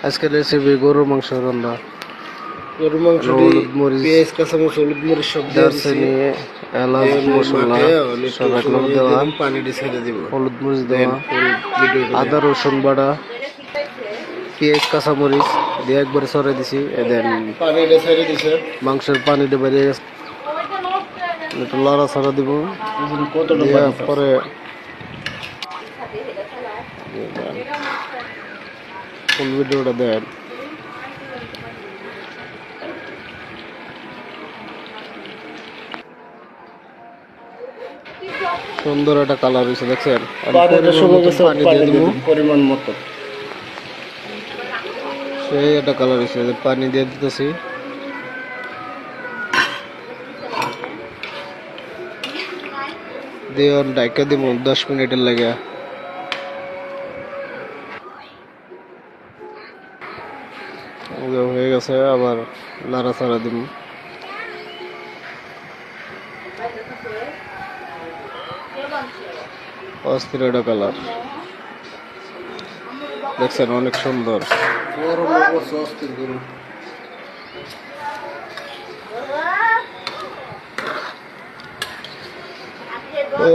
আজকে রেসিপি গরুর মাংস রান্না। গরুর মাংস হলুদ মরিচ, পেঁয়াজ কাঁচামরিচ হলুদ মরিচ সব দিয়ে দিছি। দারচিনি, এলাচ, মশলা সব এক লগে দেওয়া, পানি দিয়ে ছেড়ে দিব। হলুদ মরিচ দেওয়া, ভিডিওটা আদা রসুন বাটা, পেঁয়াজ কাঁচামরিচ দিয়ে একবারে সরাই দিছি। দেন পানিটা ছেড়ে দিছে। মাংসের পানিটা বেরিয়ে গেছে, একটু লড়া ছড়া দিব। কতটা দিয়ে পানি পরে ফুল ভিডিওটা দেন। সুন্দর একটা কালার হয়েছে, দেখছেন? পানিটা শুকিয়ে গেছে, পানি দিয়ে দিব, পরিমাণ মতো। সেই একটা কালার হয়েছে, পানি দিয়ে দিতেছি। দিয়ে ডাইকা দিব 10 মিনিটের লাগে। হয়ে গেছে, আবার নাড়াচাড়া দিব। অস্থির একটা কালার, দেখছেন? অনেক সুন্দর। ও